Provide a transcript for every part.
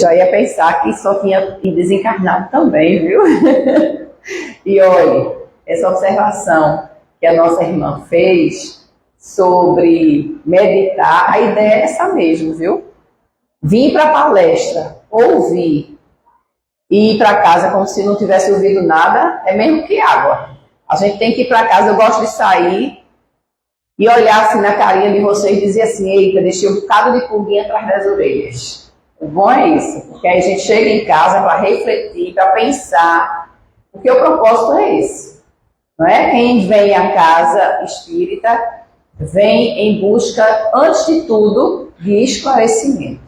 Já ia pensar que só tinha desencarnado também, viu? E olha, essa observação que a nossa irmã fez sobre meditar, a ideia é essa mesmo, viu? Vir para a palestra, ouvir e ir para casa como se não tivesse ouvido nada, é mesmo que água. A gente tem que ir para casa, eu gosto de sair e olhar assim na carinha de vocês e dizer assim, eita, deixei um bocado de pulguinha atrás das orelhas. O bom é isso, porque aí a gente chega em casa para refletir, para pensar, porque o propósito é esse. Não é? Quem vem à casa espírita vem em busca, antes de tudo, de esclarecimento.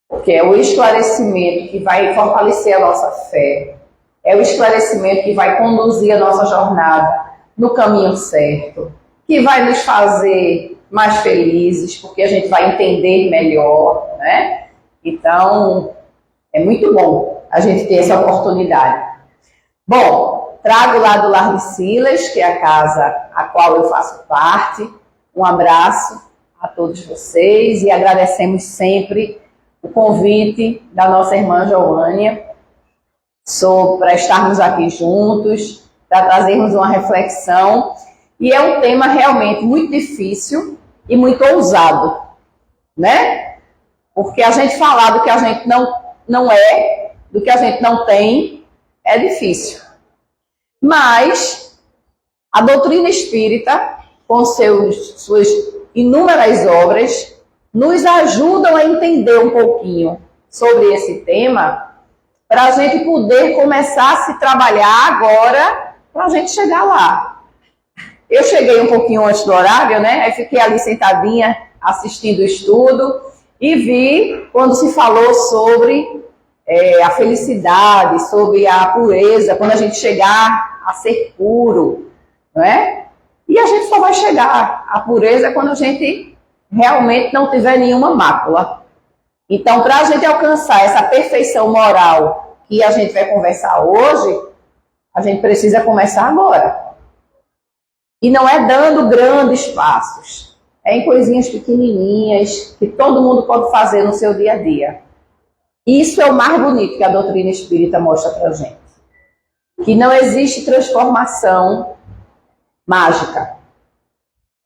Porque é o esclarecimento que vai fortalecer a nossa fé, é o esclarecimento que vai conduzir a nossa jornada no caminho certo, que vai nos fazer mais felizes, porque a gente vai entender melhor, né? Então, é muito bom a gente ter essa oportunidade. Bom, trago lá do Lar de Silas, que é a casa a qual eu faço parte. Um abraço a todos vocês e agradecemos sempre o convite da nossa irmã Joânia para estarmos aqui juntos, para trazermos uma reflexão. E é um tema realmente muito difícil e muito ousado, né? Porque a gente falar do que a gente não é, do que a gente não tem, é difícil. Mas a doutrina espírita, com suas inúmeras obras, nos ajudam a entender um pouquinho sobre esse tema, para a gente poder começar a se trabalhar agora, para a gente chegar lá. Eu cheguei um pouquinho antes do horário, né? Aí fiquei ali sentadinha, assistindo o estudo, e vi quando se falou sobre a felicidade, sobre a pureza, quando a gente chegar a ser puro, não é? E a gente só vai chegar à pureza quando a gente realmente não tiver nenhuma mácula. Então, para a gente alcançar essa perfeição moral que a gente vai conversar hoje, a gente precisa começar agora. E não é dando grandes passos. É em coisinhas pequenininhas que todo mundo pode fazer no seu dia a dia. Isso é o mais bonito que a doutrina espírita mostra para a gente. Que não existe transformação mágica.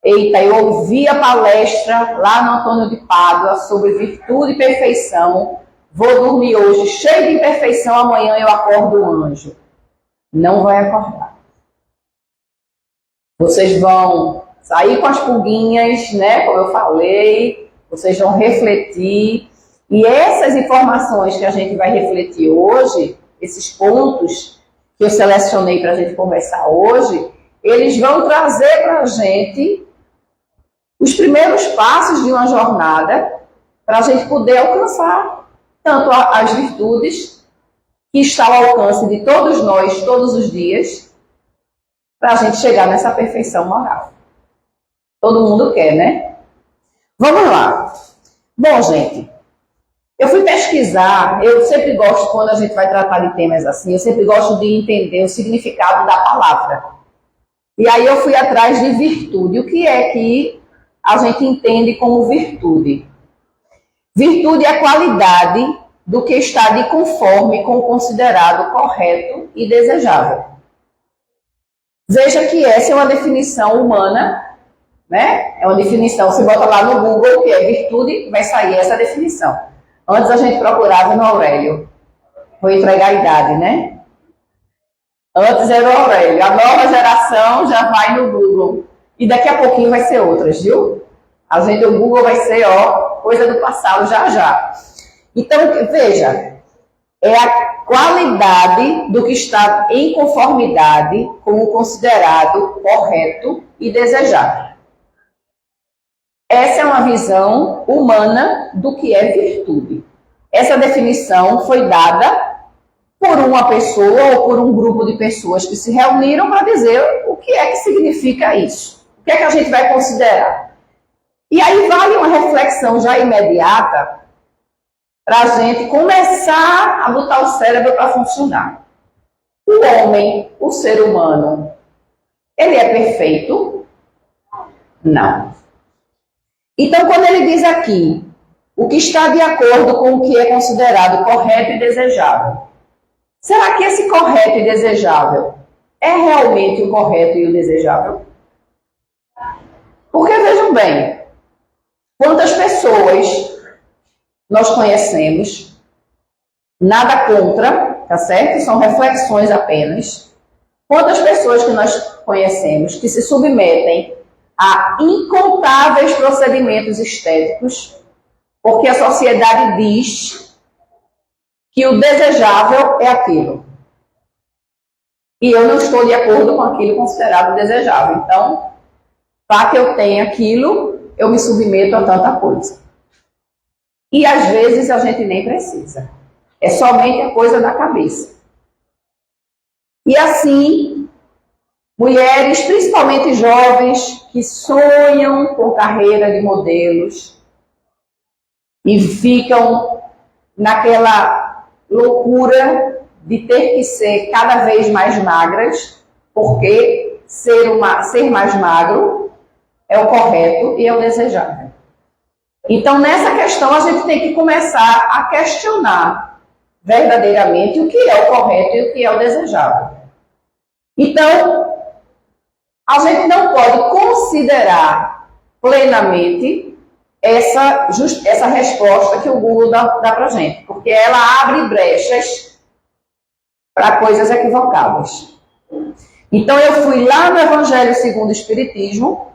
Eita, eu ouvi a palestra lá no Antônio de Pádua sobre virtude e perfeição. Vou dormir hoje cheio de imperfeição, amanhã eu acordo um anjo. Não vai acordar. Vocês vão sair com as pulguinhas, né? Como eu falei, vocês vão refletir. E essas informações que a gente vai refletir hoje, esses pontos que eu selecionei para a gente conversar hoje, eles vão trazer para a gente os primeiros passos de uma jornada para a gente poder alcançar tanto as virtudes que estão ao alcance de todos nós, todos os dias, para a gente chegar nessa perfeição moral. Todo mundo quer, né? Vamos lá. Bom, gente, eu fui pesquisar, eu sempre gosto, quando a gente vai tratar de temas assim, eu sempre gosto de entender o significado da palavra. E aí eu fui atrás de virtude. O que é que a gente entende como virtude? Virtude é a qualidade do que está de conforme com o considerado correto e desejável. Veja que essa é uma definição humana, né? É uma definição, você bota lá no Google o que é virtude, vai sair essa definição. Antes a gente procurava no Aurélio. Vou entregar a idade, né? Antes era o Aurélio. A nova geração já vai no Google. E daqui a pouquinho vai ser outras, viu? A gente, o Google vai ser, coisa do passado já já. Então, veja, é a qualidade do que está em conformidade com o considerado correto e desejado. Essa é uma visão humana do que é virtude. Essa definição foi dada por uma pessoa ou por um grupo de pessoas que se reuniram para dizer o que é que significa isso. O que é que a gente vai considerar? E aí vale uma reflexão já imediata para a gente começar a botar o cérebro para funcionar. O homem, o ser humano, ele é perfeito? Não. Então, quando ele diz aqui o que está de acordo com o que é considerado correto e desejável. Será que esse correto e desejável é realmente o correto e o desejável? Porque vejam bem, quantas pessoas nós conhecemos, nada contra, tá certo? São reflexões apenas. Quantas pessoas que nós conhecemos que se submetem a incontáveis procedimentos estéticos, porque a sociedade diz que o desejável é aquilo. E eu não estou de acordo com aquilo considerado desejável. Então, para que eu tenha aquilo, eu me submeto a tanta coisa. E às vezes a gente nem precisa. É somente a coisa da cabeça. E assim, mulheres, principalmente jovens, que sonham com carreira de modelos e ficam naquela loucura de ter que ser cada vez mais magras, porque ser mais magro é o correto e é o desejável. Então, nessa questão, a gente tem que começar a questionar verdadeiramente o que é o correto e o que é o desejável. Então, a gente não pode considerar plenamente essa resposta que o Google dá para a gente, porque ela abre brechas para coisas equivocadas. Então, eu fui lá no Evangelho segundo o Espiritismo,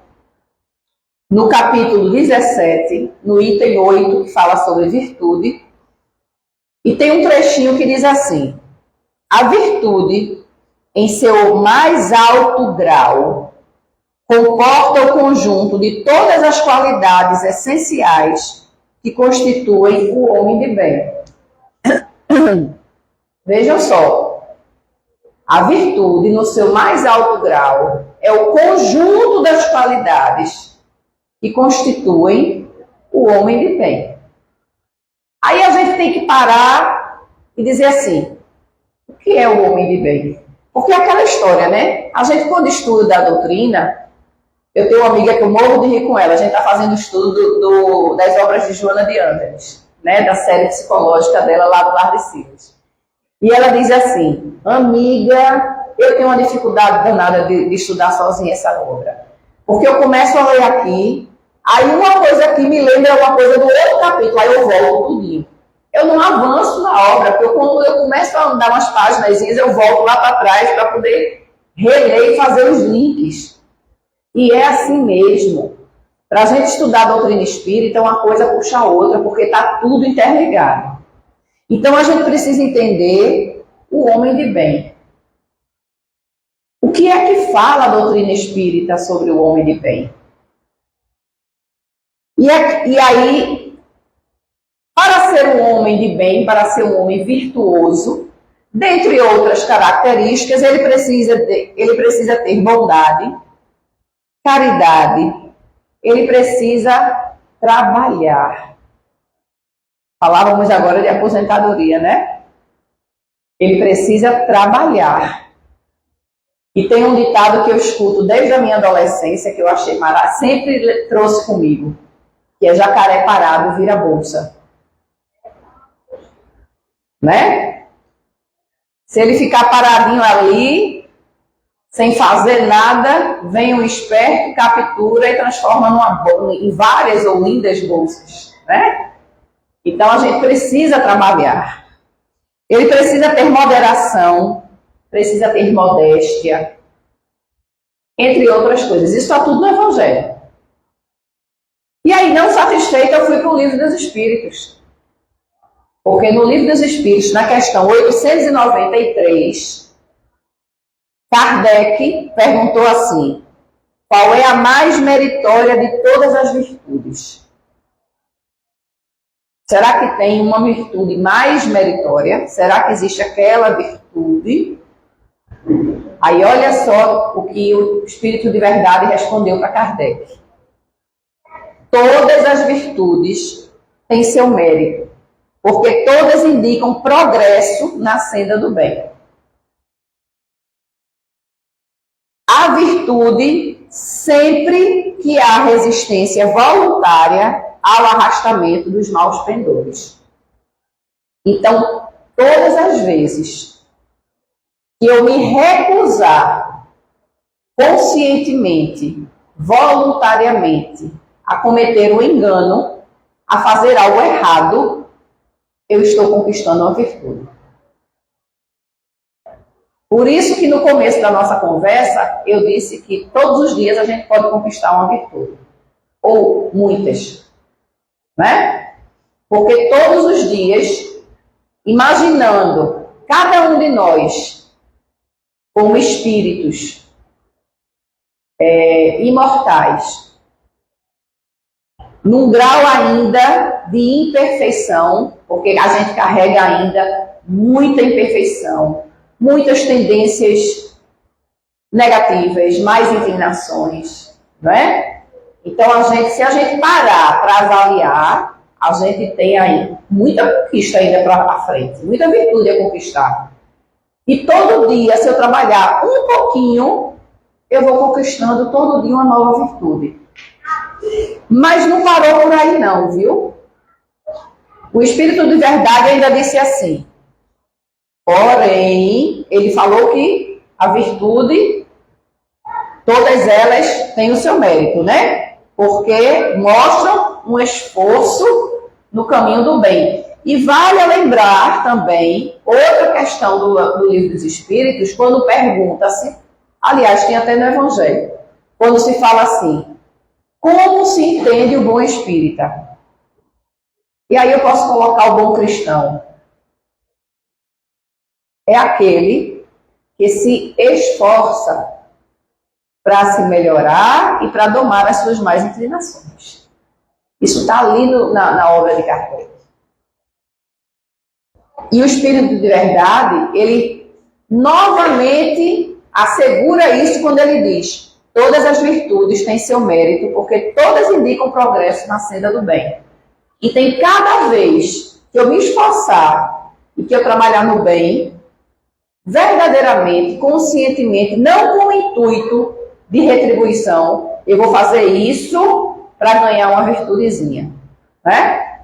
no capítulo 17, no item 8, que fala sobre virtude, e tem um trechinho que diz assim: a virtude, em seu mais alto grau, comporta o conjunto de todas as qualidades essenciais que constituem o homem de bem. Vejam só, a virtude, no seu mais alto grau, é o conjunto das qualidades que constituem o homem de bem. Aí a gente tem que parar e dizer assim, o que é o homem de bem? Porque é aquela história, né? A gente, quando estuda a doutrina, eu tenho uma amiga que eu morro de rir com ela, a gente está fazendo estudo das obras de Joana de Ângeles, né? Da série psicológica dela lá do Lar de Silas. E ela diz assim, amiga, eu tenho uma dificuldade danada de estudar sozinha essa obra. Porque eu começo a ler aqui, aí uma coisa aqui me lembra uma coisa do outro capítulo, aí eu volto tudinho. Eu não avanço na obra, porque quando eu começo a andar umas páginas, eu volto lá para trás para poder reler e fazer os links. E é assim mesmo. Para a gente estudar a doutrina espírita, uma coisa puxa a outra, porque está tudo interligado. Então a gente precisa entender o homem de bem. O que é que fala a doutrina espírita sobre o homem de bem? E aí, para ser um homem de bem, para ser um homem virtuoso, dentre outras características, ele precisa ter bondade, caridade, ele precisa trabalhar. Falávamos agora de aposentadoria, né? Ele precisa trabalhar. E tem um ditado que eu escuto desde a minha adolescência, que eu achei maravilhoso, sempre trouxe comigo, que é jacaré parado vira bolsa. Né? Se ele ficar paradinho ali, sem fazer nada, vem um esperto, captura e transforma em várias ou lindas bolsas. Né? Então a gente precisa trabalhar. Ele precisa ter moderação, precisa ter modéstia, entre outras coisas. Isso está tudo no Evangelho. E aí, não satisfeita, eu fui para o Livro dos Espíritos. Porque no Livro dos Espíritos, na questão 893, Kardec perguntou assim, qual é a mais meritória de todas as virtudes? Será que tem uma virtude mais meritória? Será que existe aquela virtude? Aí olha só o que o Espírito de Verdade respondeu para Kardec. Todas as virtudes têm seu mérito, porque todas indicam progresso na senda do bem. A virtude, sempre que há resistência voluntária, ao arrastamento dos maus pendores. Então, todas as vezes que eu me recusar conscientemente, voluntariamente, a cometer um engano, a fazer algo errado, eu estou conquistando uma virtude. Por isso que no começo da nossa conversa, eu disse que todos os dias a gente pode conquistar uma virtude. Ou muitas. Né? Porque todos os dias, imaginando cada um de nós como espíritos imortais, num grau ainda de imperfeição, porque a gente carrega ainda muita imperfeição, muitas tendências negativas, mais inclinações, não é? Então, se a gente parar para avaliar, a gente tem aí muita conquista ainda para frente, muita virtude a conquistar. E todo dia, se eu trabalhar um pouquinho, eu vou conquistando todo dia uma nova virtude. Mas não parou por aí não, viu? O Espírito de Verdade ainda disse assim, porém, ele falou que a virtude, todas elas têm o seu mérito, né? Porque mostram um esforço no caminho do bem. E vale lembrar também outra questão do Livro dos Espíritos, quando pergunta-se, aliás, tem até no Evangelho, quando se fala assim, como se entende o bom espírita? E aí eu posso colocar o bom cristão. É aquele que se esforça para se melhorar e para domar as suas más inclinações. Isso está ali na obra de Kardec. E o Espírito de Verdade, ele novamente assegura isso quando ele diz: todas as virtudes têm seu mérito, porque todas indicam progresso na senda do bem. E tem cada vez que eu me esforçar e que eu trabalhar no bem, verdadeiramente, conscientemente, não com o intuito de retribuição, eu vou fazer isso para ganhar uma virtudezinha, né?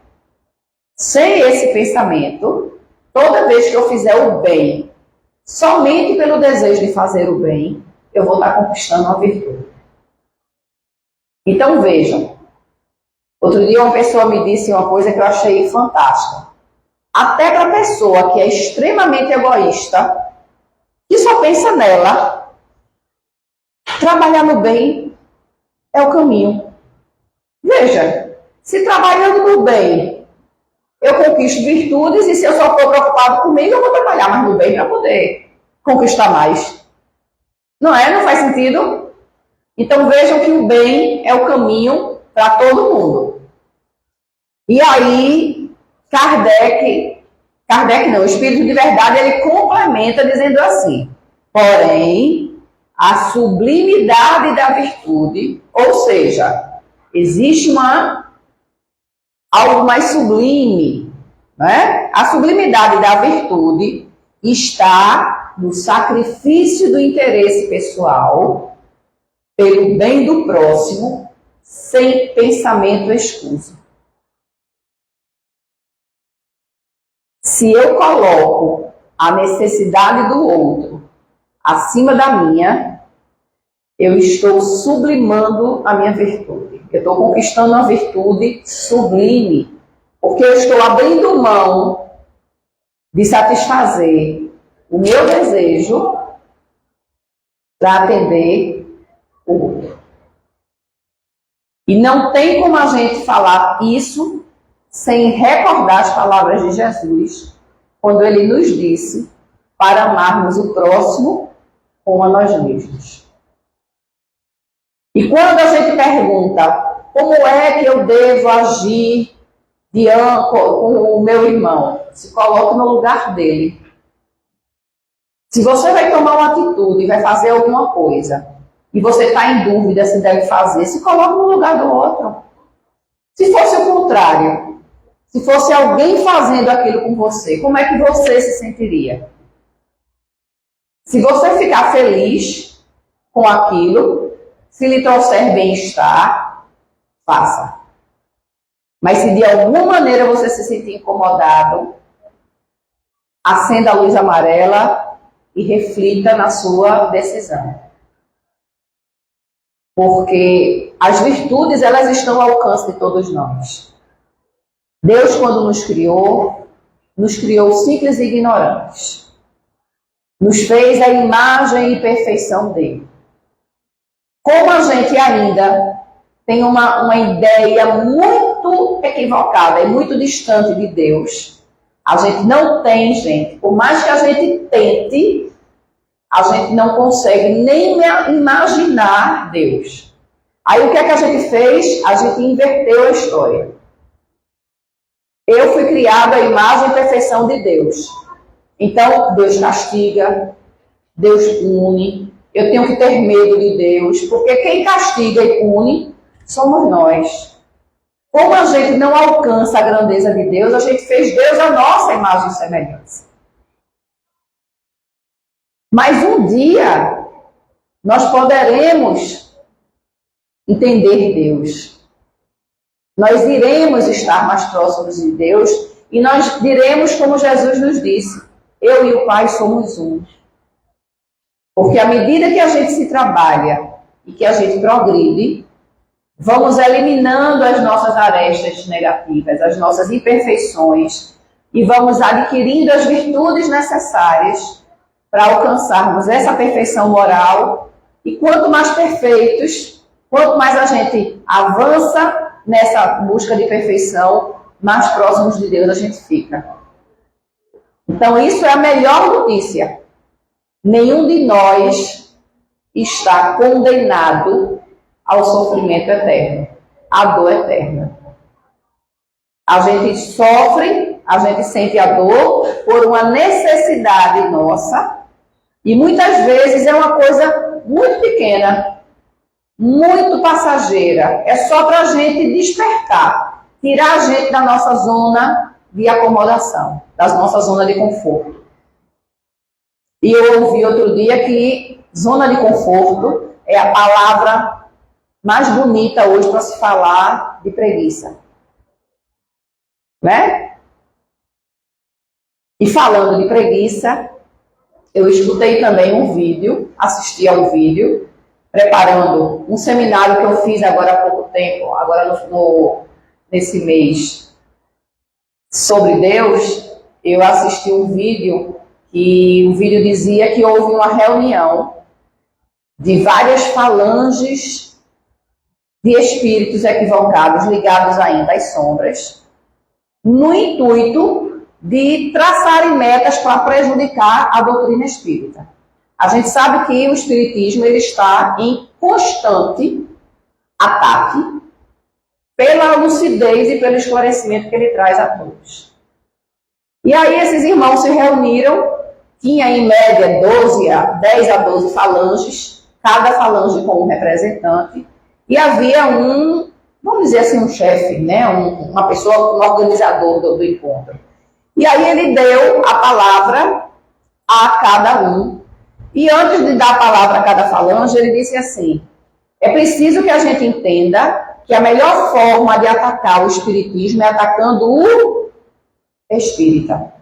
Sem esse pensamento, toda vez que eu fizer o bem, somente pelo desejo de fazer o bem, eu vou estar conquistando uma virtude. Então vejam, outro dia uma pessoa me disse uma coisa que eu achei fantástica. Até para a pessoa que é extremamente egoísta, que só pensa nela, trabalhar no bem é o caminho. Veja, se trabalhando no bem eu conquisto virtudes, e se eu só estou preocupado comigo, eu vou trabalhar mais no bem para poder conquistar mais. Não é? Não faz sentido? Então vejam que o bem é o caminho para todo mundo. E aí, Kardec não, o Espírito de Verdade, ele complementa dizendo assim, porém, a sublimidade da virtude, ou seja, existe algo mais sublime, né? A sublimidade da virtude está no sacrifício do interesse pessoal pelo bem do próximo, sem pensamento escuso. Se eu coloco a necessidade do outro acima da minha, eu estou sublimando a minha virtude. Eu estou conquistando uma virtude sublime, porque eu estou abrindo mão de satisfazer o meu desejo para atender o outro. E não tem como a gente falar isso sem recordar as palavras de Jesus, quando ele nos disse para amarmos o próximo como a nós mesmos. E quando a gente pergunta como é que eu devo agir com o meu irmão, se coloque no lugar dele. Se você vai tomar uma atitude e vai fazer alguma coisa, e você está em dúvida se deve fazer, se coloque no lugar do outro. Se fosse o contrário, se fosse alguém fazendo aquilo com você, como é que você se sentiria? Se você ficar feliz com aquilo, se lhe trouxer bem-estar, faça. Mas se de alguma maneira você se sentir incomodado, acenda a luz amarela e reflita na sua decisão. Porque as virtudes, elas estão ao alcance de todos nós. Deus, quando nos criou simples e ignorantes. Nos fez a imagem e perfeição dele. Como a gente ainda tem uma ideia muito equivocada e muito distante de Deus, a gente não tem, gente, por mais que a gente tente, a gente não consegue nem imaginar Deus. Aí o que é que a gente fez? A gente inverteu a história. Eu fui criada à imagem e perfeição de Deus. Então, Deus castiga, Deus pune, eu tenho que ter medo de Deus, porque quem castiga e pune somos nós. Como a gente não alcança a grandeza de Deus, a gente fez Deus a nossa imagem e semelhança. Mas um dia, nós poderemos entender Deus. Nós iremos estar mais próximos de Deus e nós diremos como Jesus nos disse, eu e o Pai somos um. Porque à medida que a gente se trabalha e que a gente progride, vamos eliminando as nossas arestas negativas, as nossas imperfeições e vamos adquirindo as virtudes necessárias para alcançarmos essa perfeição moral. E quanto mais perfeitos, quanto mais a gente avança nessa busca de perfeição, mais próximos de Deus a gente fica. Então isso é a melhor notícia. Nenhum de nós está condenado ao sofrimento eterno, à dor eterna. A gente sofre, a gente sente a dor por uma necessidade nossa e muitas vezes é uma coisa muito pequena, muito passageira. É só para a gente despertar, tirar a gente da nossa zona de acomodação, da nossa zona de conforto. E eu ouvi outro dia que zona de conforto é a palavra mais bonita hoje para se falar de preguiça. Né? E falando de preguiça, eu escutei também um vídeo, assisti ao vídeo, preparando um seminário que eu fiz agora há pouco tempo, agora nesse mês, sobre Deus. Eu assisti um vídeo e o vídeo dizia que houve uma reunião de várias falanges de espíritos equivocados, ligados ainda às sombras, no intuito de traçarem metas para prejudicar a doutrina espírita. A gente sabe que o espiritismo ele está em constante ataque pela lucidez e pelo esclarecimento que ele traz a todos. E aí esses irmãos se reuniram. Tinha em média 10 a 12 falanges, cada falange com um representante, e havia vamos dizer assim, um chefe, né? Uma pessoa, um organizador do encontro. E aí ele deu a palavra a cada um, e antes de dar a palavra a cada falange, ele disse assim, é preciso que a gente entenda que a melhor forma de atacar o espiritismo é atacando o espírita.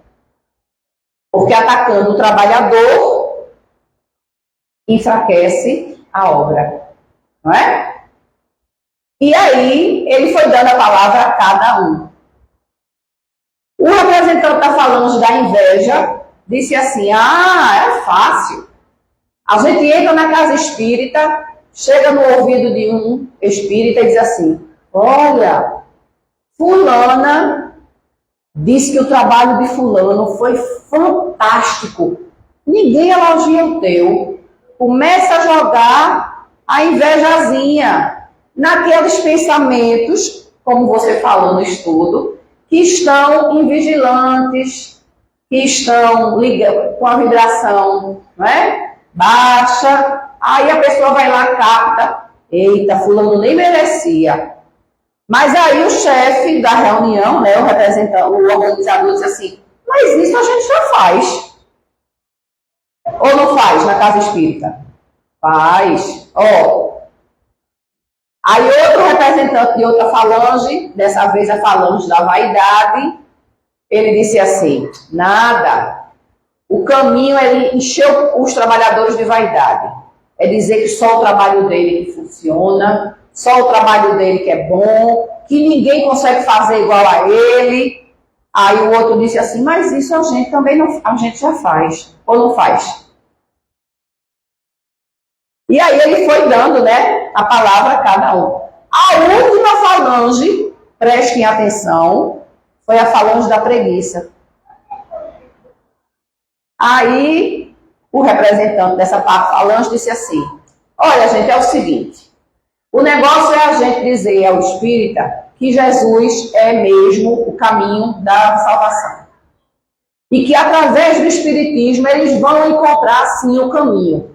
Porque atacando o trabalhador, enfraquece a obra. Não é? E aí, ele foi dando a palavra a cada um. O representante da falange da inveja disse assim, é fácil. A gente entra na casa espírita, chega no ouvido de um espírita e diz assim, olha, fulana disse que o trabalho de fulano foi fantástico. Ninguém elogia o teu. Começa a jogar a invejazinha naqueles pensamentos, como você falou no estudo, que estão invigilantes, que estão com a vibração, não é? Baixa. Aí a pessoa vai lá, capta. Eita, fulano nem merecia. Mas aí o chefe da reunião, né, o representante, o organizador diz assim, mas isso a gente já faz. Ou não faz na casa espírita? Faz. Aí outro representante de outra falange, dessa vez a falange da vaidade, ele disse assim, nada, o caminho é encher os trabalhadores de vaidade. É dizer que só o trabalho dele que funciona, só o trabalho dele que é bom, que ninguém consegue fazer igual a ele. Aí o outro disse assim, mas isso a gente também não, a gente já faz, ou não faz? E aí ele foi dando, né, a palavra a cada um. A última falange, prestem atenção, foi a falange da preguiça. Aí o representante dessa falange disse assim, olha gente, é o seguinte, o negócio é a gente dizer ao espírita que Jesus é mesmo o caminho da salvação. E que através do espiritismo eles vão encontrar sim o caminho.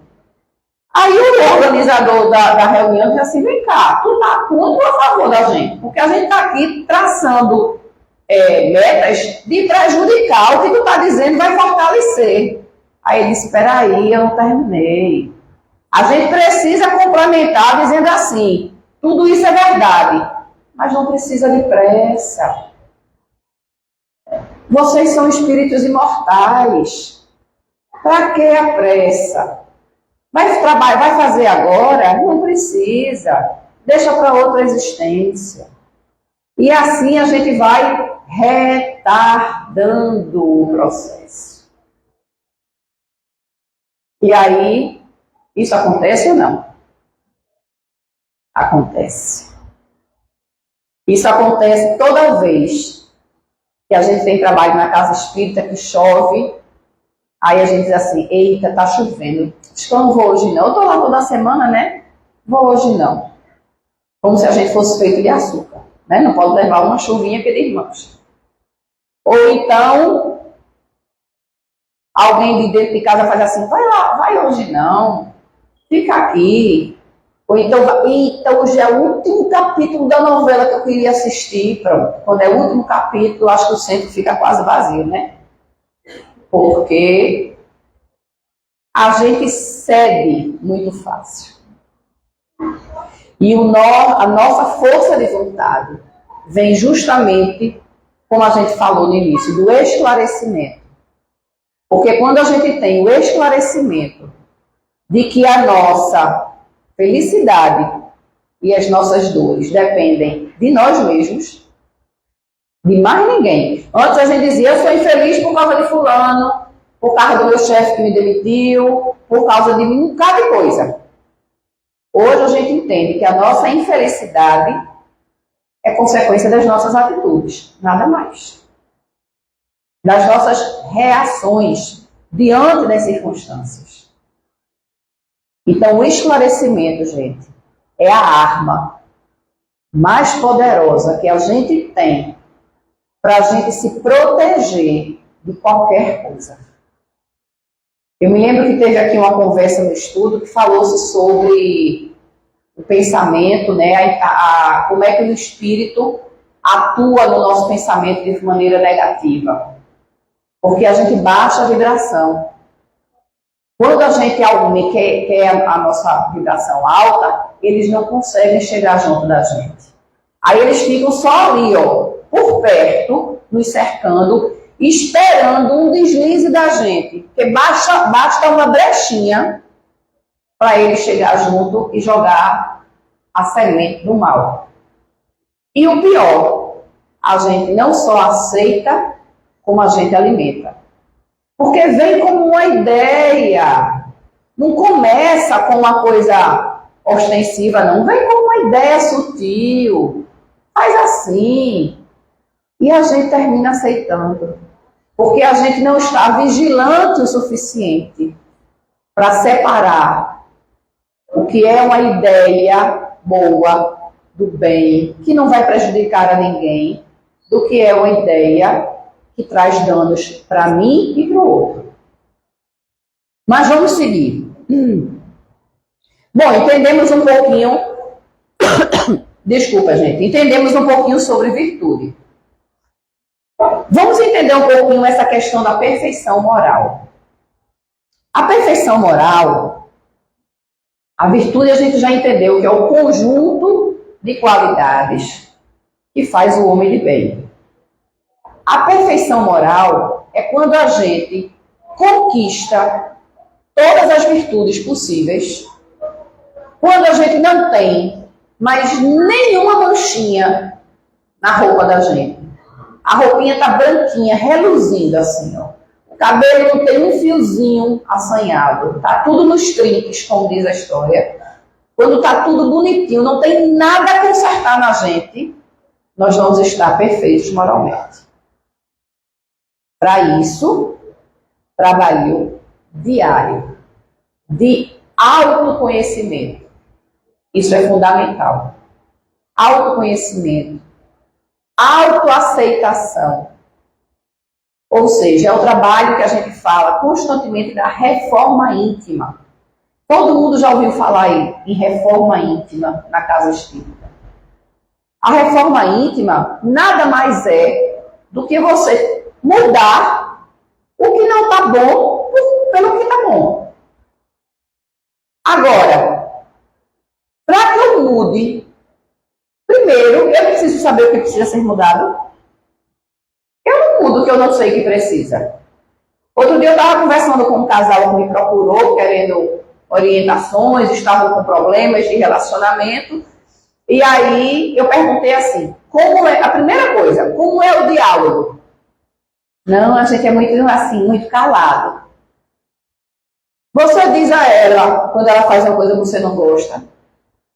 Aí o organizador da reunião disse assim, vem cá, tu tá contra ou a favor da gente? Porque a gente está aqui traçando metas de prejudicar, o que tu está dizendo vai fortalecer. Aí ele disse, espera aí, eu não terminei. A gente precisa complementar dizendo assim, tudo isso é verdade, mas não precisa de pressa. Vocês são espíritos imortais. Para que a pressa? Vai fazer agora? Não precisa. Deixa para outra existência. E assim a gente vai retardando o processo. E aí, isso acontece ou não? Acontece. Isso acontece toda vez que a gente tem trabalho na casa espírita, que chove. Aí a gente diz assim, eita, tá chovendo. Acho que eu não vou hoje não. Eu tô lá toda semana, né? Vou hoje não. Como se a gente fosse feito de açúcar. Né? Não pode levar uma chuvinha que desmancha. Ou então, alguém de dentro de casa faz assim, vai lá, vai hoje não. Fica aqui. Ou então, eita, hoje é o último capítulo da novela que eu queria assistir. Pronto. Quando é o último capítulo, acho que o centro fica quase vazio, né? Porque a gente cede muito fácil. E a nossa força de vontade vem justamente, como a gente falou no início, do esclarecimento. Porque quando a gente tem o esclarecimento de que a nossa felicidade e as nossas dores dependem de nós mesmos, de mais ninguém. Antes a gente dizia, eu sou infeliz por causa de fulano, por causa do meu chefe que me demitiu, por causa de um bocado de coisa. Hoje a gente entende que a nossa infelicidade é consequência das nossas atitudes, nada mais. Das nossas reações diante das circunstâncias. Então o esclarecimento, gente, é a arma mais poderosa que a gente tem para a gente se proteger de qualquer coisa. Eu me lembro que teve aqui uma conversa no estudo que falou-se sobre o pensamento, né, como é que o espírito atua no nosso pensamento de maneira negativa. Porque a gente baixa a vibração. Quando a gente quer a nossa vibração alta, eles não conseguem chegar junto da gente. Aí eles ficam só ali, ó, por perto, nos cercando, esperando um deslize da gente. Porque basta uma brechinha para ele chegar junto e jogar a semente do mal. E o pior, a gente não só aceita, como a gente alimenta. Porque vem como uma ideia. Não começa com uma coisa ostensiva, não. Vem como uma ideia sutil. Faz assim. E a gente termina aceitando. Porque a gente não está vigilante o suficiente para separar o que é uma ideia boa do bem, que não vai prejudicar a ninguém, do que é uma ideia que traz danos para mim e para o outro. Mas vamos seguir. Bom, entendemos um pouquinho... Desculpa, gente. Entendemos um pouquinho sobre virtude. Vamos entender um pouquinho essa questão da perfeição moral. A perfeição moral, a virtude a gente já entendeu que é o conjunto de qualidades que faz o homem de bem. A perfeição moral é quando a gente conquista todas as virtudes possíveis, quando a gente não tem mais nenhuma manchinha na roupa da gente. A roupinha está branquinha, reluzindo assim, ó. O cabelo não tem um fiozinho assanhado, tá tudo nos trinques, como diz a história. Quando está tudo bonitinho, não tem nada a consertar na gente, nós vamos estar perfeitos moralmente. Para isso, trabalho diário de autoconhecimento. Isso é fundamental. Autoconhecimento, autoaceitação. Ou seja, é o trabalho que a gente fala constantemente da reforma íntima. Todo mundo já ouviu falar aí em reforma íntima na casa espírita. A reforma íntima nada mais é do que você mudar o que não está bom pelo que está bom. Agora, para que eu mude, primeiro eu preciso saber o que precisa ser mudado. Eu não mudo o que eu não sei que precisa. Outro dia eu estava conversando com um casal que me procurou, querendo orientações, estavam com problemas de relacionamento. E aí eu perguntei assim, a primeira coisa, como é o diálogo? Não, a gente é muito assim, muito calado. Você diz a ela, quando ela faz uma coisa que você não gosta.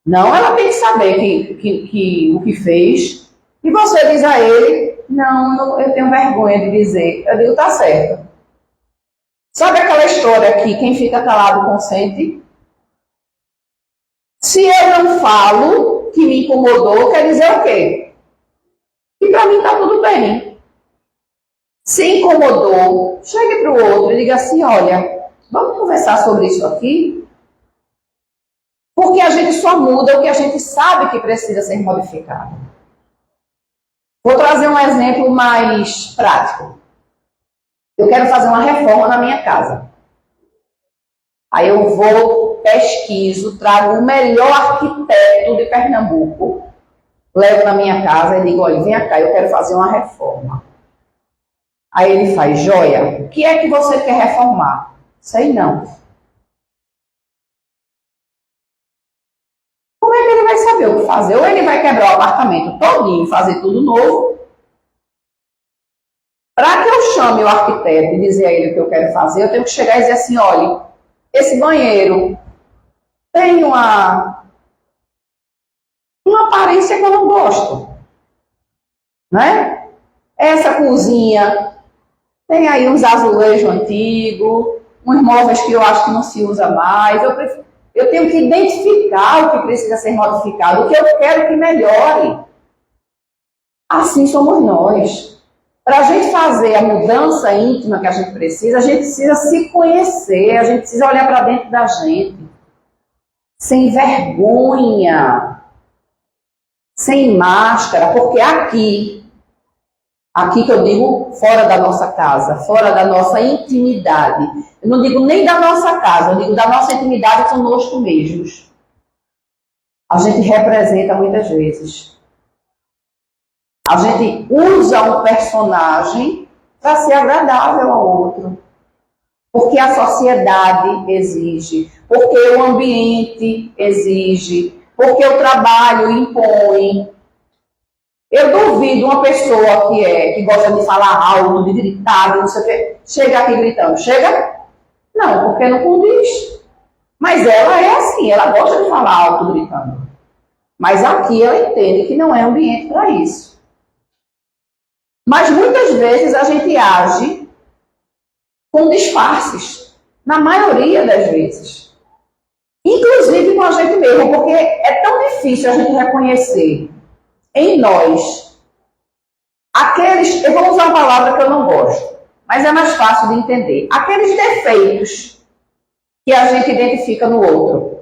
Não, ela tem que saber o que fez. E você diz a ele, não, eu tenho vergonha de dizer. Eu digo, tá certo. Sabe aquela história que quem fica calado consente? Se eu não falo que me incomodou, quer dizer o quê? Que para mim tá tudo bem. Se incomodou, chegue para o outro e diga assim, olha, vamos conversar sobre isso aqui? Porque a gente só muda o que a gente sabe que precisa ser modificado. Vou trazer um exemplo mais prático. Eu quero fazer uma reforma na minha casa. Aí eu vou, pesquiso, trago o melhor arquiteto de Pernambuco, levo na minha casa e digo, olha, vem cá, eu quero fazer uma reforma. Aí ele faz, joia, o que é que você quer reformar? Sei não. Como é que ele vai saber o que fazer? Ou ele vai quebrar o apartamento todinho e fazer tudo novo. Para que eu chame o arquiteto e dizer a ele o que eu quero fazer, eu tenho que chegar e dizer assim, olha, esse banheiro tem uma aparência que eu não gosto. Né? Essa cozinha tem aí uns azulejos antigos, uns móveis que eu acho que não se usa mais. Eu tenho que identificar o que precisa ser modificado, o que eu quero que melhore. Assim somos nós. Para a gente fazer a mudança íntima que a gente precisa se conhecer, a gente precisa olhar para dentro da gente. Sem vergonha, sem máscara, porque aqui que eu digo fora da nossa casa, fora da nossa intimidade. Eu não digo nem da nossa casa, eu digo da nossa intimidade conosco mesmos. A gente representa muitas vezes. A gente usa um personagem para ser agradável ao outro. Porque a sociedade exige, porque o ambiente exige, porque o trabalho impõe. Eu duvido uma pessoa que gosta de falar alto, de gritar, não sei o quê, chega aqui gritando. Chega? Não, porque não condiz. Mas ela é assim, ela gosta de falar alto gritando. Mas aqui ela entende que não é ambiente para isso. Mas muitas vezes a gente age com disfarces, na maioria das vezes. Inclusive com a gente mesmo, porque é tão difícil a gente reconhecer em nós aqueles, eu vou usar uma palavra que eu não gosto, mas é mais fácil de entender, aqueles defeitos que a gente identifica no outro.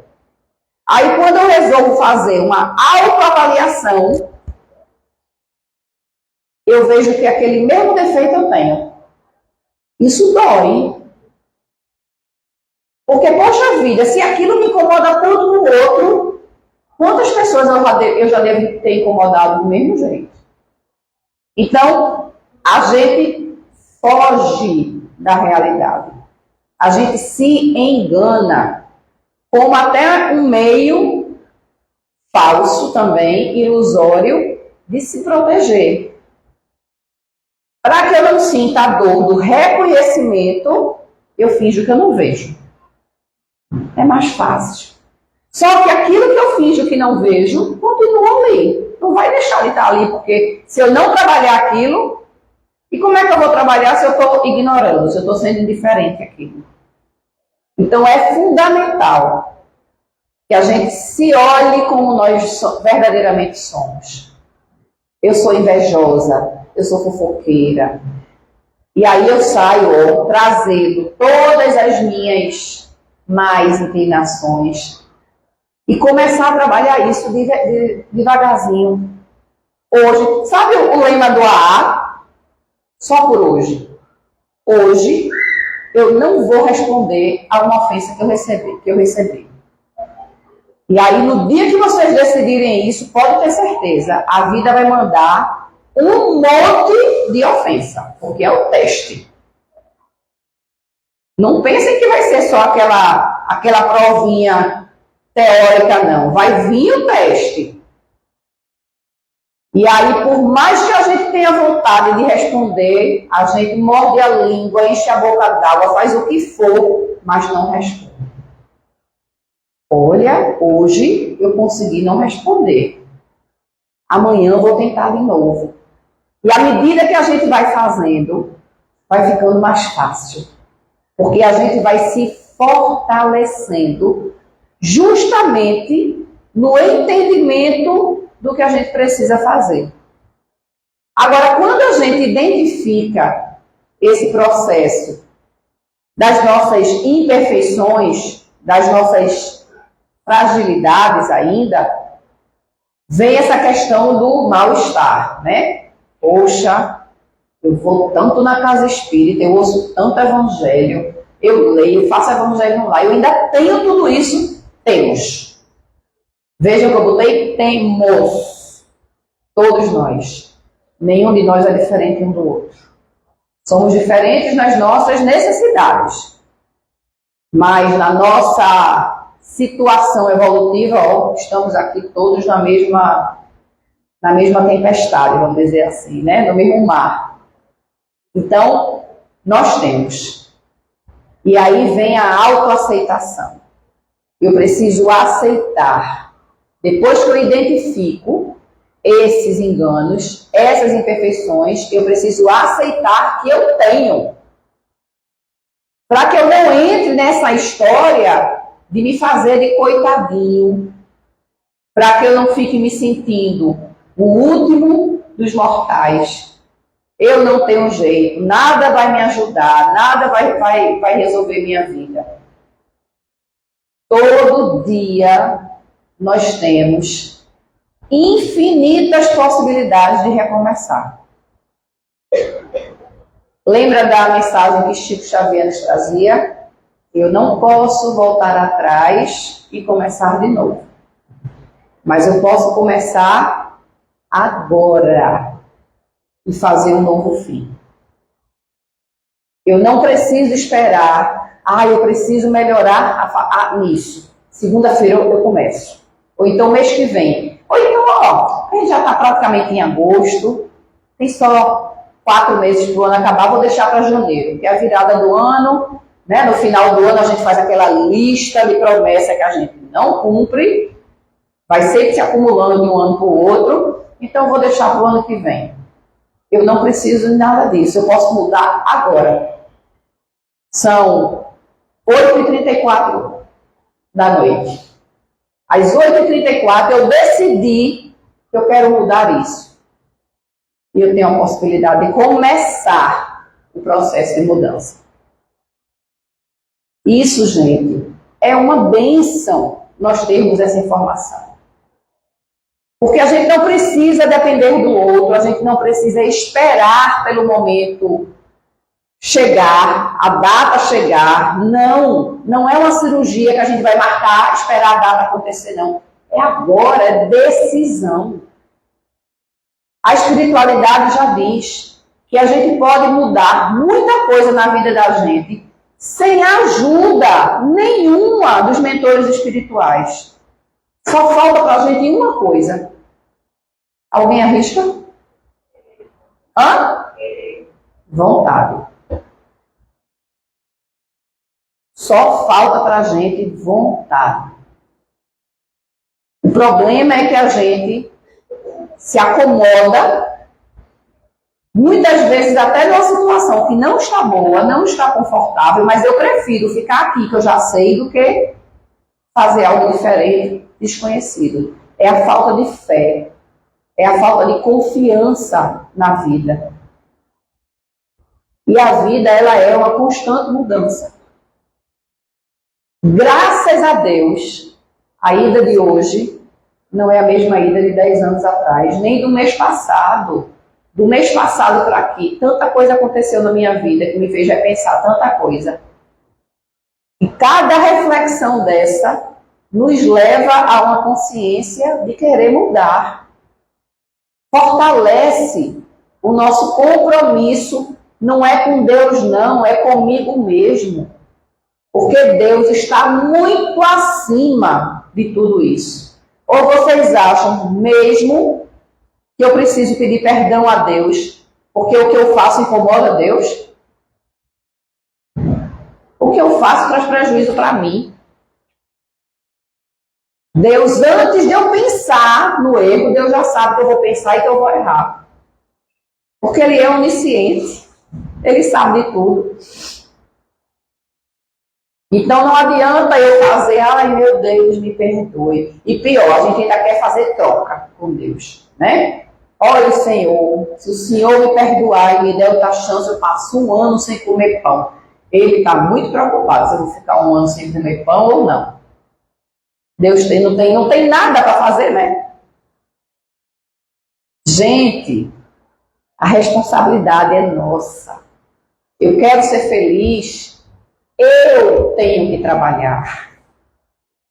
Aí quando eu resolvo fazer uma autoavaliação, eu vejo que aquele mesmo defeito eu tenho. Isso dói. Porque, poxa vida, se aquilo me incomoda tanto no outro, Quantas pessoas eu já devo ter incomodado do mesmo jeito? Então, a gente foge da realidade. A gente se engana, como até um meio falso também, ilusório, de se proteger. Para que eu não sinta a dor do reconhecimento, eu finjo que eu não vejo. É mais fácil. Só que aquilo que eu finjo que não vejo, continua ali. Não vai deixar de estar ali, porque se eu não trabalhar aquilo, e como é que eu vou trabalhar se eu estou ignorando, se eu estou sendo indiferente àquilo? Então é fundamental que a gente se olhe como nós verdadeiramente somos. Eu sou invejosa, eu sou fofoqueira. E aí eu saio trazendo todas as minhas más inclinações e começar a trabalhar isso devagarzinho. Hoje, sabe o lema do AA? Só por hoje. Hoje eu não vou responder a uma ofensa que eu recebi. E aí, no dia que vocês decidirem isso, pode ter certeza, a vida vai mandar um monte de ofensa, porque é o teste. Não pensem que vai ser só aquela provinha teórica, não. Vai vir o teste. E aí, por mais que a gente tenha vontade de responder, a gente morde a língua, enche a boca d'água, faz o que for, mas não responde. Olha, hoje eu consegui não responder. Amanhã eu vou tentar de novo. E à medida que a gente vai fazendo, vai ficando mais fácil. Porque a gente vai se fortalecendo justamente no entendimento do que a gente precisa fazer. Agora, quando a gente identifica esse processo das nossas imperfeições, das nossas fragilidades ainda, vem essa questão do mal-estar, né? Poxa, eu vou tanto na casa espírita, eu ouço tanto evangelho, eu leio, faço evangelho lá, eu ainda tenho tudo isso, temos. Vejam que eu botei temos. Todos nós. Nenhum de nós é diferente um do outro. Somos diferentes nas nossas necessidades. Mas na nossa situação evolutiva, estamos aqui todos na mesma tempestade, vamos dizer assim, né? No mesmo mar. Então, nós temos. E aí vem a autoaceitação. Eu preciso aceitar. Depois que eu identifico esses enganos, essas imperfeições, eu preciso aceitar que eu tenho. Para que eu não entre nessa história de me fazer de coitadinho, para que eu não fique me sentindo o último dos mortais. Eu não tenho jeito, nada vai me ajudar, nada vai resolver minha vida. Todo dia nós temos infinitas possibilidades de recomeçar. Lembra da mensagem que Chico Xavier nos trazia? Eu não posso voltar atrás e começar de novo. Mas eu posso começar agora e fazer um novo fim. Eu não preciso esperar. Eu preciso melhorar nisso. Segunda-feira eu começo. Ou então mês que vem. Ou então, a gente já está praticamente em agosto. Tem só 4 meses para o ano acabar. Vou deixar para janeiro, que é a virada do ano. Né? No final do ano a gente faz aquela lista de promessas que a gente não cumpre, vai sempre se acumulando de um ano para o outro, então vou deixar para o ano que vem. Eu não preciso de nada disso, eu posso mudar agora. São 8h34 da noite. Às 8h34 eu decidi que eu quero mudar isso. E eu tenho a possibilidade de começar o processo de mudança. Isso, gente, é uma bênção nós termos essa informação. Porque a gente não precisa depender do outro, a gente não precisa esperar pelo momento chegar, a data chegar. Não é uma cirurgia que a gente vai marcar, esperar a data acontecer, não. É agora, é decisão. A espiritualidade já diz que a gente pode mudar muita coisa na vida da gente sem ajuda nenhuma dos mentores espirituais. Só falta para a gente uma coisa. Alguém arrisca? Vontade. Só falta para a gente vontade. O problema é que a gente se acomoda, muitas vezes até numa situação que não está boa, não está confortável, mas eu prefiro ficar aqui, que eu já sei, do que fazer algo diferente, desconhecido. É a falta de fé, é a falta de confiança na vida. E a vida, ela é uma constante mudança. Graças a Deus, a ida de hoje não é a mesma ida de 10 anos atrás, nem do mês passado. Do mês passado para aqui, tanta coisa aconteceu na minha vida que me fez repensar tanta coisa. E cada reflexão dessa nos leva a uma consciência de querer mudar. Fortalece o nosso compromisso, não é com Deus não, é comigo mesmo. Porque Deus está muito acima de tudo isso. Ou vocês acham mesmo que eu preciso pedir perdão a Deus porque o que eu faço incomoda Deus? O que eu faço traz prejuízo para mim. Deus, antes de eu pensar no erro, Deus já sabe que eu vou pensar e que eu vou errar. Porque Ele é onisciente. Ele sabe de tudo. Então não adianta eu fazer, ai meu Deus, me perdoe. E pior, a gente ainda quer fazer troca com Deus, né? Olha, Senhor, se o Senhor me perdoar e me der outra chance, eu passo 1 ano sem comer pão. Ele está muito preocupado se eu vou ficar 1 ano sem comer pão ou não. Deus não tem nada para fazer, né? Gente, a responsabilidade é nossa. Eu quero ser feliz, eu tenho que trabalhar.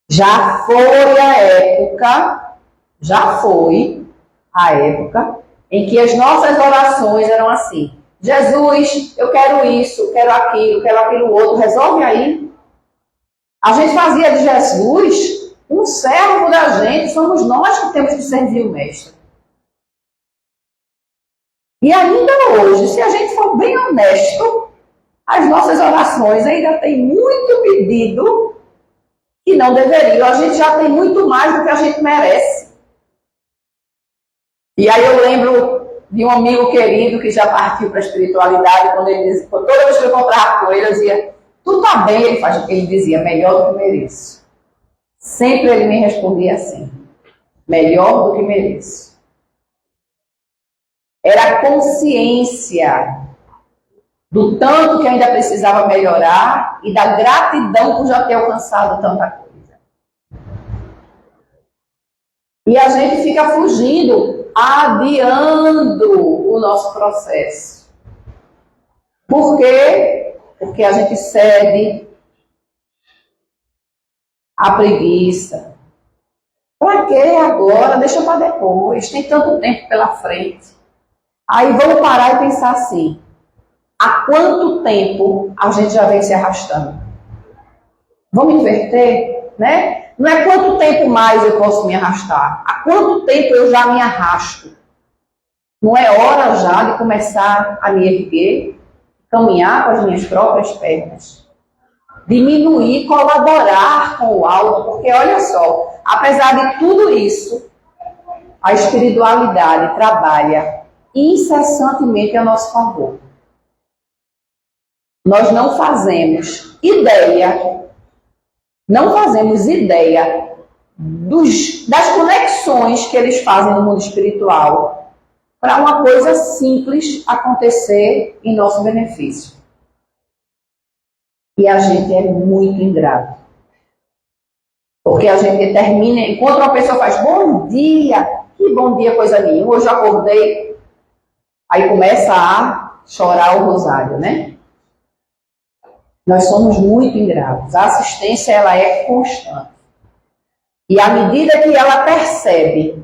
Já foi a época em que as nossas orações eram assim: Jesus, eu quero isso, quero aquilo outro, resolve aí. A gente fazia de Jesus um servo da gente, somos nós que temos que servir o Mestre. E ainda hoje, se a gente for bem honesto, as nossas orações ainda tem muito pedido que não deveriam. A gente já tem muito mais do que a gente merece. E aí eu lembro de um amigo querido que já partiu para a espiritualidade, quando ele dizia, toda vez que eu encontrava com ele, eu dizia, tu tá bem? Ele dizia, melhor do que mereço. Sempre ele me respondia assim, melhor do que mereço. Era a consciência do tanto que ainda precisava melhorar e da gratidão por já ter alcançado tanta coisa. E a gente fica fugindo, adiando o nosso processo. Por quê? Porque a gente cede à preguiça. Para quê agora? Deixa para depois. Tem tanto tempo pela frente. Aí vamos parar e pensar assim. Há quanto tempo a gente já vem se arrastando? Vamos inverter, né? Não é quanto tempo mais eu posso me arrastar. Há quanto tempo eu já me arrasto? Não é hora já de começar a me erguer, caminhar com as minhas próprias pernas? Diminuir, colaborar com o alto, porque olha só, apesar de tudo isso, a espiritualidade trabalha incessantemente a nosso favor. Nós não fazemos ideia das conexões que eles fazem no mundo espiritual para uma coisa simples acontecer em nosso benefício. E a gente é muito ingrato. Porque a gente termina, enquanto uma pessoa faz bom dia, que bom dia, coisa nenhuma, hoje eu acordei, aí começa a chorar o rosário, né? Nós somos muito ingratos. A assistência, ela é constante. E à medida que ela percebe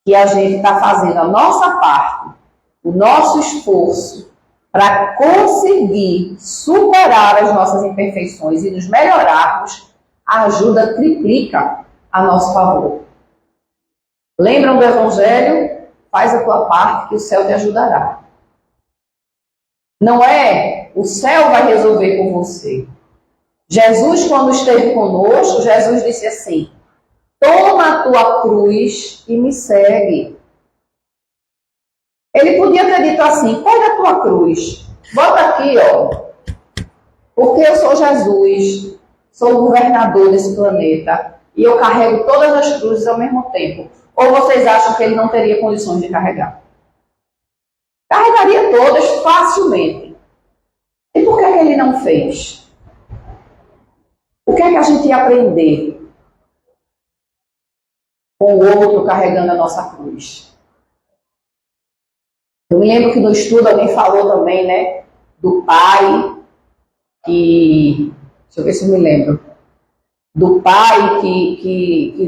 que a gente está fazendo a nossa parte, o nosso esforço para conseguir superar as nossas imperfeições e nos melhorarmos, a ajuda triplica a nosso favor. Lembram do Evangelho? Faz a tua parte que o céu te ajudará. Não é o céu vai resolver por você. Jesus, quando esteve conosco, Jesus disse assim: toma a tua cruz e me segue. Ele podia ter dito assim: pega a tua cruz, bota aqui, ó, porque eu sou Jesus, sou o governador desse planeta e eu carrego todas as cruzes ao mesmo tempo. Ou vocês acham que ele não teria condições de carregar? Carregaria todas facilmente. E por que ele não fez? O que é que a gente ia aprender com o outro carregando a nossa cruz? Eu me lembro que no estudo alguém falou também, né, do pai que, deixa eu ver se eu me lembro, do pai que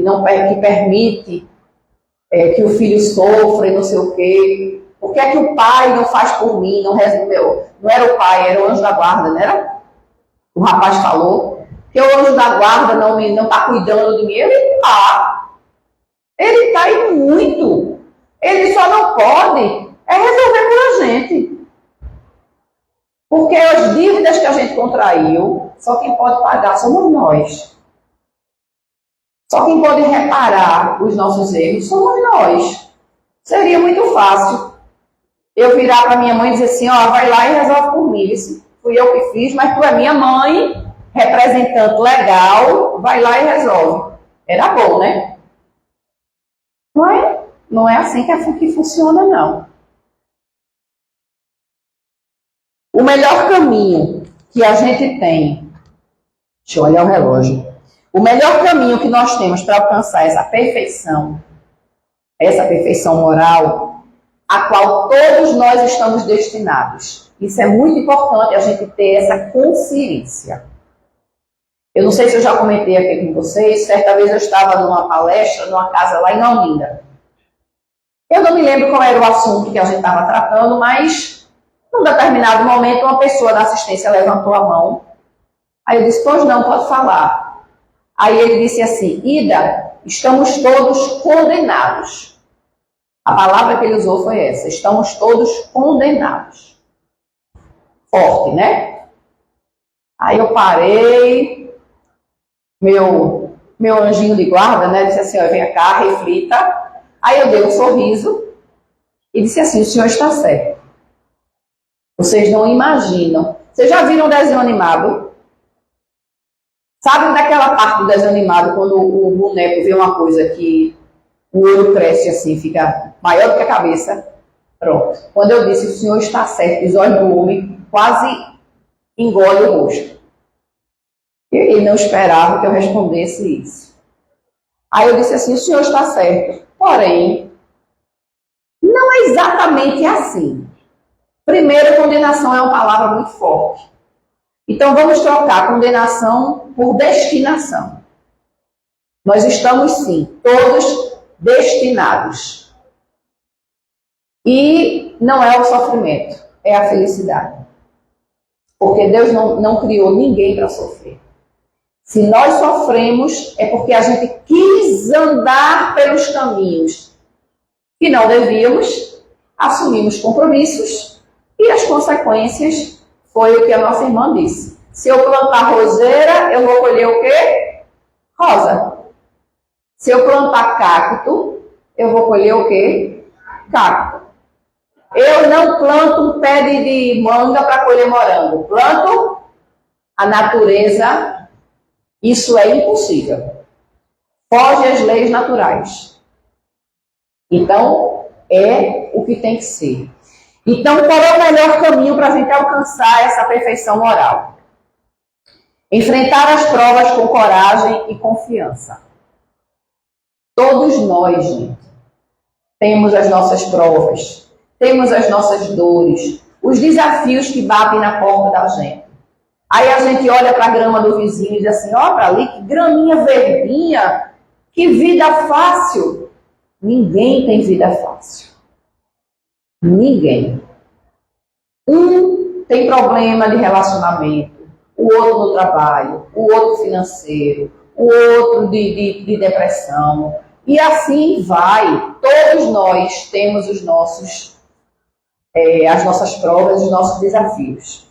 permite que o filho sofra e não sei o quê. Por que é que o pai não faz por mim, não resolveu? Não era o pai, era o anjo da guarda, não era? O rapaz falou que o anjo da guarda não está cuidando de mim. Ele está e muito. Ele só não pode resolver por a gente. Porque as dívidas que a gente contraiu, só quem pode pagar somos nós. Só quem pode reparar os nossos erros somos nós. Seria muito fácil eu virar para minha mãe e dizer assim: ó, vai lá e resolve por mim. Isso fui eu que fiz, mas tu é minha mãe, representante legal, vai lá e resolve. Era bom, né? Não é assim que funciona, não. O melhor caminho que a gente tem, deixa eu olhar o relógio, o melhor caminho que nós temos para alcançar essa perfeição moral, a qual todos nós estamos destinados. Isso é muito importante, a gente ter essa consciência. Eu não sei se eu já comentei aqui com vocês, certa vez eu estava numa palestra, numa casa lá em Olinda. Eu não me lembro qual era o assunto que a gente estava tratando, mas num determinado momento uma pessoa da assistência levantou a mão. Aí eu disse: pois não, pode falar. Aí ele disse assim: Ida, estamos todos condenados. A palavra que ele usou foi essa: estamos todos condenados. Forte, né? Aí eu parei, meu anjinho de guarda, né, disse assim: ó, vem cá, reflita. Aí eu dei um sorriso e disse assim: o senhor está certo. Vocês não imaginam. Vocês já viram um desenho animado? Sabe daquela parte do desenho animado, quando o boneco vê uma coisa que o olho cresce assim, fica maior do que a cabeça? Pronto. Quando eu disse: o senhor está certo, os olhos do homem quase engolem o rosto. Ele não esperava que eu respondesse isso. Aí eu disse assim: o senhor está certo. Porém, não é exatamente assim. Primeiro, condenação é uma palavra muito forte. Então vamos trocar condenação por destinação. Nós estamos sim, todos destinados. E não é o sofrimento, é a felicidade. Porque Deus não criou ninguém para sofrer. Se nós sofremos, é porque a gente quis andar pelos caminhos que não devíamos, assumimos compromissos e as consequências foi o que a nossa irmã disse. Se eu plantar roseira, eu vou colher o quê? Rosa. Se eu plantar cacto, eu vou colher o quê? Cacto. Eu não planto um pé de manga para colher morango. Planto a natureza. Isso é impossível. Foge às leis naturais. Então, é o que tem que ser. Então, qual é o melhor caminho para a gente alcançar essa perfeição moral? Enfrentar as provas com coragem e confiança. Todos nós, gente, temos as nossas provas, temos as nossas dores, os desafios que batem na porta da gente. Aí a gente olha para a grama do vizinho e diz assim: ó, para ali, que graminha verdinha, Que vida fácil? Ninguém tem vida fácil. Ninguém. Um tem problema de relacionamento, o outro no trabalho, o outro financeiro, o outro de depressão. E assim vai. Todos nós temos as nossas provas, os nossos desafios.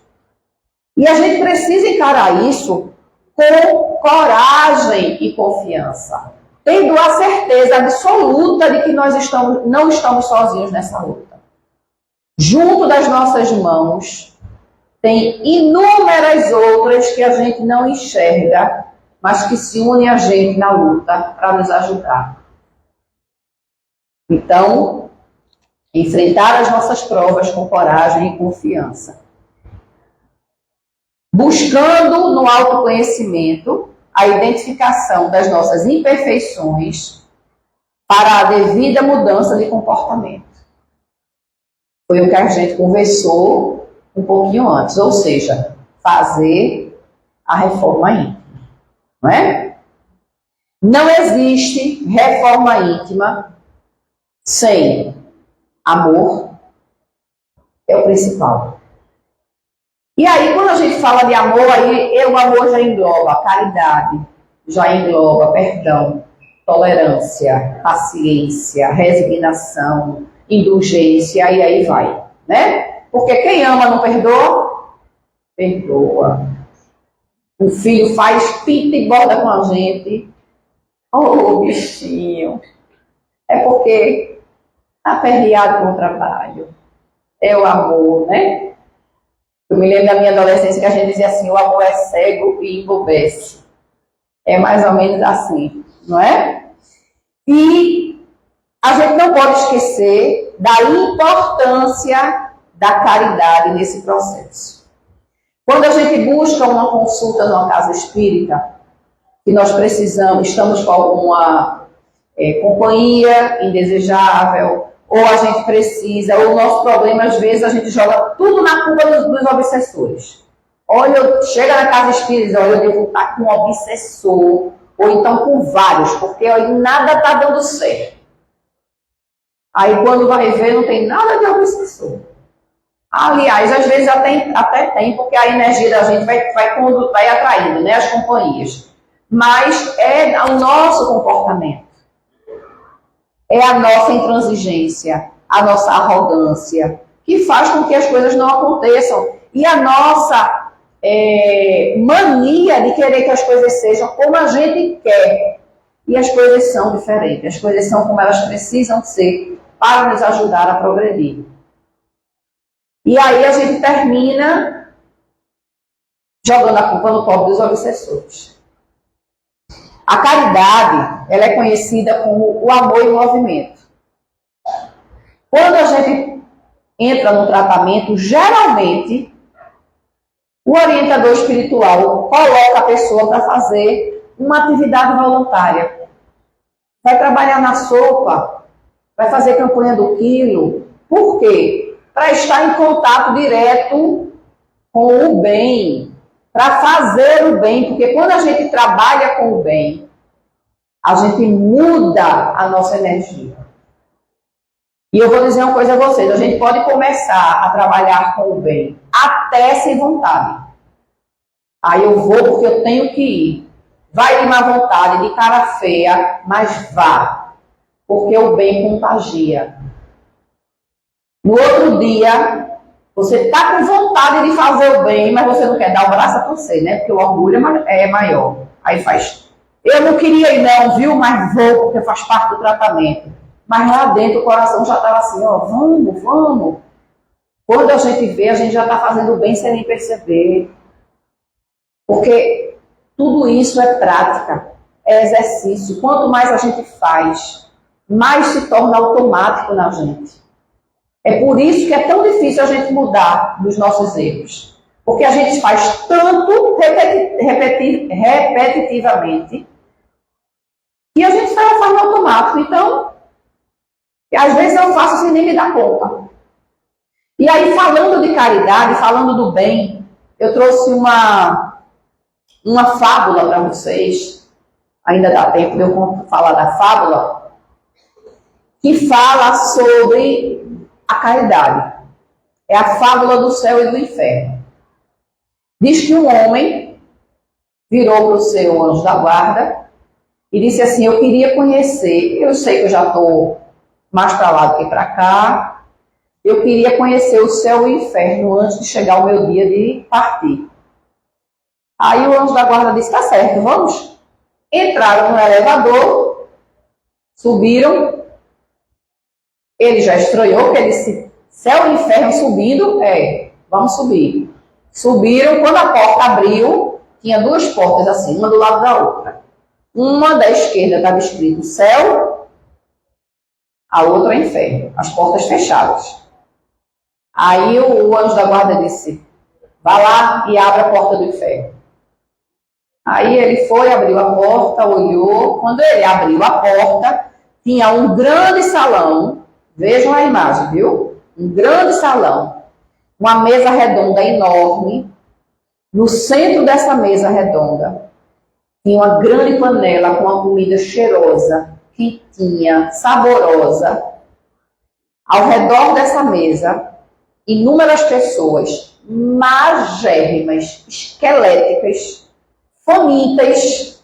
E a gente precisa encarar isso com coragem e confiança, tendo a certeza absoluta de que nós não estamos sozinhos nessa luta. Junto das nossas mãos, tem inúmeras outras que a gente não enxerga, mas que se unem a gente na luta para nos ajudar. Então, enfrentar as nossas provas com coragem e confiança. Buscando no autoconhecimento a identificação das nossas imperfeições para a devida mudança de comportamento. Foi o que a gente conversou um pouquinho antes, ou seja, fazer a reforma íntima, não é? Não existe reforma íntima sem amor, é o principal. E aí, quando a gente fala de amor, aí o amor já engloba caridade, já engloba perdão, tolerância, paciência, resignação, indulgência, e aí vai, né? Porque quem ama não perdoa? Perdoa. O filho faz pinta e borda com a gente. Oh, bichinho. É porque está aperreado com o trabalho. É o amor, né? Eu me lembro da minha adolescência que a gente dizia assim, o amor é cego e embobece. É mais ou menos assim, não é? E a gente não pode esquecer da importância da caridade nesse processo. Quando a gente busca uma consulta numa casa espírita, que nós estamos com alguma companhia indesejável, ou a gente precisa, ou o nosso problema, às vezes, a gente joga tudo na culpa dos obsessores. Olha, chega na casa espírita, olha, eu devo estar com um obsessor, ou então com vários, porque olha, nada está dando certo. Aí quando vai ver, não tem nada de obsessor. Aliás, às vezes até tem, porque a energia da gente vai atraindo, né, as companhias. Mas é o nosso comportamento. É a nossa intransigência, a nossa arrogância, que faz com que as coisas não aconteçam. E a nossa mania de querer que as coisas sejam como a gente quer. E as coisas são diferentes, as coisas são como elas precisam ser para nos ajudar a progredir. E aí a gente termina jogando a culpa no pobre dos obsessores. A caridade, ela é conhecida como o amor em movimento. Quando a gente entra no tratamento, geralmente, o orientador espiritual coloca a pessoa para fazer uma atividade voluntária. Vai trabalhar na sopa, vai fazer campanha do quilo. Por quê? Para estar em contato direto com o bem, para fazer o bem, porque quando a gente trabalha com o bem, a gente muda a nossa energia. E eu vou dizer uma coisa a vocês, a gente pode começar a trabalhar com o bem, até sem vontade. Aí eu vou porque eu tenho que ir. Vai de má vontade, de cara feia, mas vá, porque o bem contagia. No outro dia, você está com vontade de fazer o bem, mas você não quer dar o braço a torcer, né? Porque o orgulho é maior. Aí faz, eu não queria ir não, viu? Mas vou, porque faz parte do tratamento. Mas lá dentro o coração já estava assim, ó, vamos. Quando a gente vê, a gente já está fazendo o bem sem nem perceber. Porque tudo isso é prática, é exercício. Quanto mais a gente faz, mais se torna automático na gente. É por isso que é tão difícil a gente mudar dos nossos erros. Porque a gente faz tanto repetitivamente que a gente faz de forma automática. Então, às vezes eu faço sem nem me dar conta. E aí, falando de caridade, falando do bem, eu trouxe uma fábula para vocês, ainda dá tempo de eu falar da fábula, que fala sobre a caridade. É a fábula do céu e do inferno. Diz que um homem virou para o seu anjo da guarda e disse assim: eu queria conhecer, eu sei que eu já estou mais para lá do que para cá, eu queria conhecer o céu e o inferno antes de chegar o meu dia de partir. Aí o anjo da guarda disse: tá certo, vamos. Entraram no elevador, subiram, ele já estranhou, porque ele disse: céu e inferno subindo, vamos subir. Subiram, quando a porta abriu, tinha duas portas assim, uma do lado da outra. Uma da esquerda estava escrito céu, a outra inferno, as portas fechadas. Aí o anjo da guarda disse: vá lá e abra a porta do inferno. Aí ele foi, abriu a porta, olhou. Quando ele abriu a porta, tinha um grande salão. Vejam a imagem, viu? Um grande salão. Uma mesa redonda enorme. No centro dessa mesa redonda, tinha uma grande panela com uma comida cheirosa, quentinha, saborosa. Ao redor dessa mesa, inúmeras pessoas magérrimas, esqueléticas, famintas.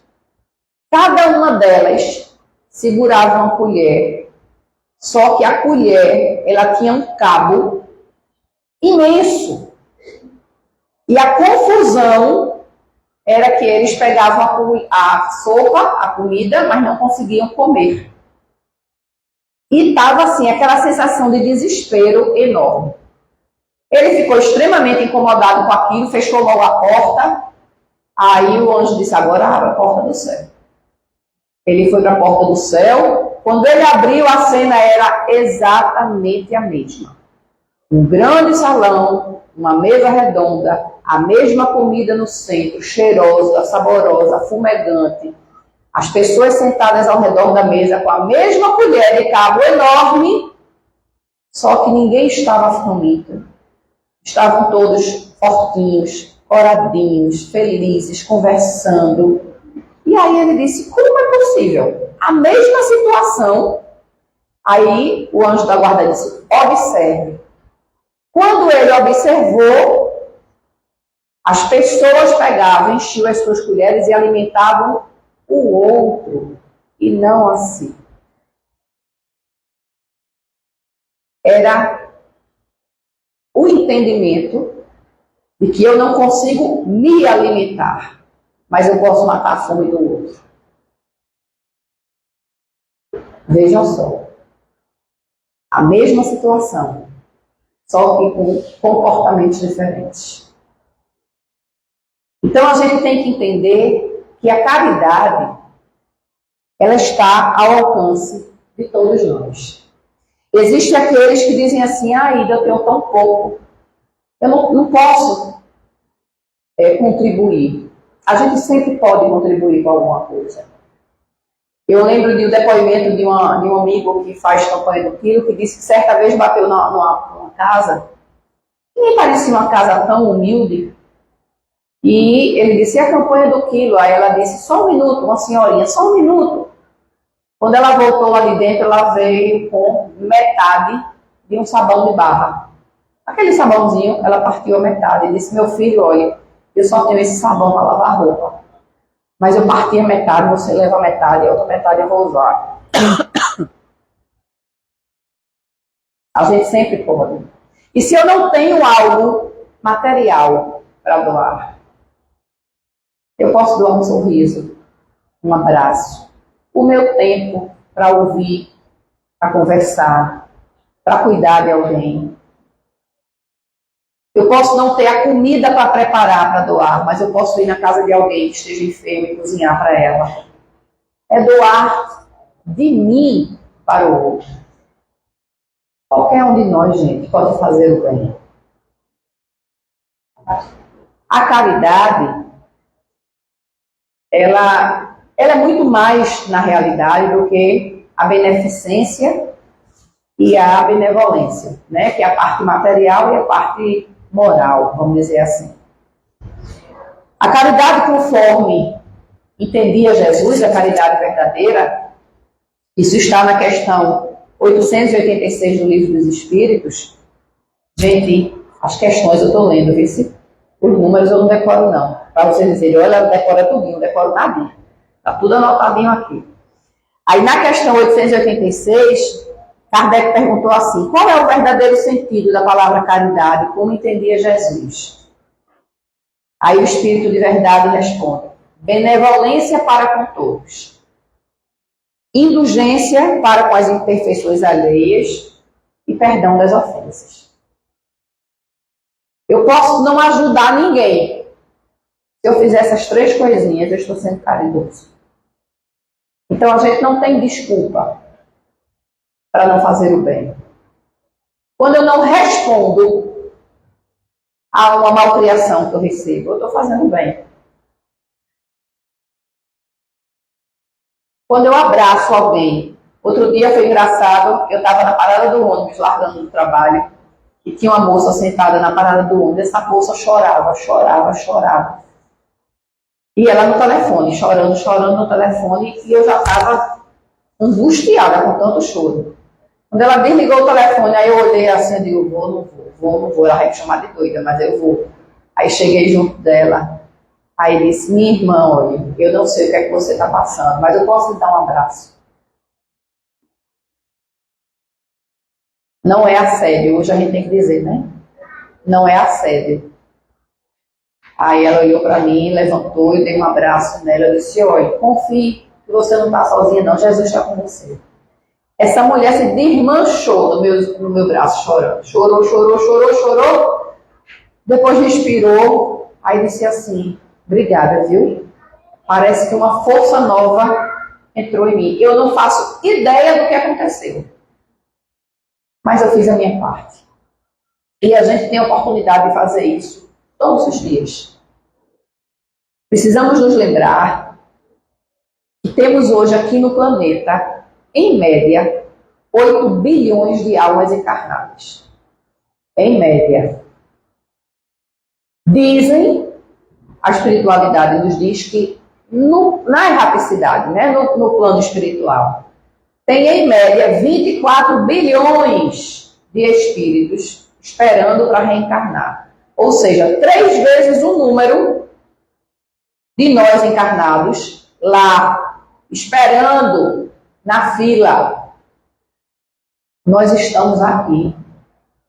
Cada uma delas segurava uma colher, só que a colher ela tinha um cabo imenso. E a confusão era que eles pegavam a sopa, a comida, mas não conseguiam comer. E estava assim, aquela sensação de desespero enorme. Ele ficou extremamente incomodado com aquilo, fechou logo a porta. Aí o anjo disse: agora abre a porta do céu. Ele foi para a porta do céu. Quando ele abriu, a cena era exatamente a mesma. Um grande salão, uma mesa redonda, a mesma comida no centro, cheirosa, saborosa, fumegante. As pessoas sentadas ao redor da mesa com a mesma colher de cabo enorme, só que ninguém estava faminto. Estavam todos fortinhos, oradinhos, felizes, conversando. E aí ele disse: como é possível? A mesma situação. Aí o anjo da guarda disse: observe. Quando ele observou, as pessoas pegavam, enchiam as suas colheres e alimentavam o outro, e não a si. Era o entendimento de que eu não consigo me alimentar, mas eu posso matar a fome do outro. Vejam só. A mesma situação, só que com comportamentos diferentes. Então a gente tem que entender que a caridade, ela está ao alcance de todos nós. Existem aqueles que dizem assim: Ida, eu tenho tão pouco, eu não posso contribuir. A gente sempre pode contribuir com alguma coisa. Eu lembro de um depoimento de um amigo que faz campanha do quilo, que disse que certa vez bateu numa casa, que nem parecia uma casa tão humilde, e ele disse: a campanha do quilo. Aí ela disse: só um minuto, uma senhorinha, só um minuto. Quando ela voltou ali dentro, ela veio com metade de um sabão de barra. Aquele sabãozinho, ela partiu a metade e disse: meu filho, olha, eu só tenho esse sabão para lavar roupa. Mas eu parti a metade, você leva a metade, a outra metade eu vou usar. A gente sempre pode. E se eu não tenho algo material para doar, eu posso doar um sorriso, um abraço, o meu tempo para ouvir, para conversar, para cuidar de alguém. Eu posso não ter a comida para preparar, para doar, mas eu posso ir na casa de alguém que esteja enfermo e cozinhar para ela. É doar de mim para o outro. Qualquer um de nós, gente, pode fazer o bem. A caridade, ela é muito mais, na realidade, do que a beneficência e a benevolência, né? Que é a parte material e a parte moral, vamos dizer assim. A caridade, conforme entendia Jesus, a caridade verdadeira, isso está na questão 886 do Livro dos Espíritos. Gente, as questões eu estou lendo, viu? Os números eu não decoro não. Para vocês dizerem, olha, eu decoro tudinho, eu decoro nada. Está tudo anotadinho aqui. Aí na questão 886, Kardec perguntou assim, qual é o verdadeiro sentido da palavra caridade, como entendia Jesus? Aí o Espírito de Verdade responde, benevolência para com todos, indulgência para com as imperfeições alheias e perdão das ofensas. Eu posso não ajudar ninguém. Se eu fizer essas três coisinhas, eu estou sendo caridoso. Então a gente não tem desculpa para não fazer o bem. Quando eu não respondo a uma malcriação que eu recebo, eu estou fazendo o bem. Quando eu abraço alguém, outro dia foi engraçado, eu estava na parada do ônibus, largando do trabalho, e tinha uma moça sentada na parada do ônibus, essa moça chorava, chorava, chorava. E ela no telefone, chorando, chorando no telefone, e eu já estava angustiada com tanto choro. Quando ela desligou o telefone, aí eu olhei assim, eu digo, não vou, ela vai me chamar de doida, mas eu vou. Aí cheguei junto dela, aí disse, minha irmã, olha, eu não sei o que é que você está passando, mas eu posso lhe dar um abraço. Não é assédio, hoje a gente tem que dizer, né? Não é assédio. Aí ela olhou para mim, levantou, eu dei um abraço nela, eu disse, olha, confie que você não está sozinha não, Jesus está com você. Essa mulher se desmanchou no meu braço, chorando. Chorou, chorou, chorou, chorou. Depois respirou, aí disse assim, obrigada, viu? Parece que uma força nova entrou em mim. Eu não faço ideia do que aconteceu. Mas eu fiz a minha parte. E a gente tem a oportunidade de fazer isso todos os dias. Precisamos nos lembrar que temos hoje aqui no planeta, em média, 8 bilhões de almas encarnadas. Em média. Dizem, a espiritualidade nos diz que na erraticidade, né, no plano espiritual, tem em média 24 bilhões de espíritos esperando para reencarnar. Ou seja, 3 vezes o número de nós encarnados lá, esperando na fila. Nós estamos aqui.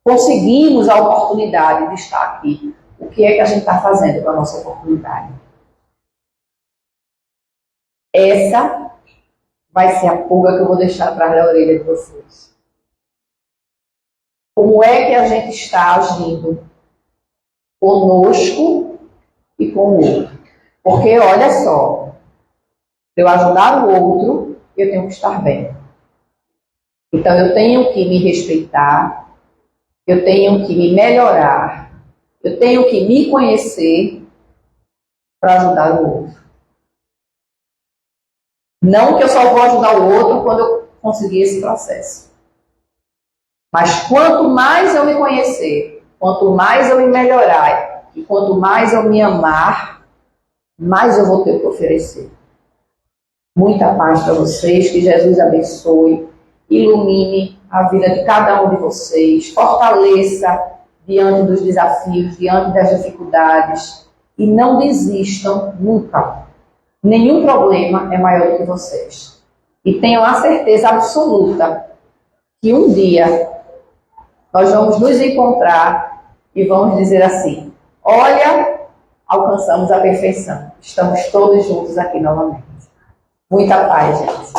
Conseguimos a oportunidade de estar aqui. O que é que a gente está fazendo com a nossa oportunidade? Essa vai ser a pulga que eu vou deixar atrás da orelha de vocês. Como é que a gente está agindo conosco e com o outro? Porque, olha só, para eu ajudar o outro, eu tenho que estar bem. Então, eu tenho que me respeitar, eu tenho que me melhorar, eu tenho que me conhecer para ajudar o outro. Não que eu só vou ajudar o outro quando eu conseguir esse processo. Mas quanto mais eu me conhecer, quanto mais eu me melhorar e quanto mais eu me amar, mais eu vou ter o que oferecer. Muita paz para vocês, que Jesus abençoe, ilumine a vida de cada um de vocês, fortaleça diante dos desafios, diante das dificuldades e não desistam nunca. Nenhum problema é maior do que vocês. E tenham a certeza absoluta que um dia nós vamos nos encontrar e vamos dizer assim, olha, alcançamos a perfeição. Estamos todos juntos aqui novamente. Muita paz, gente.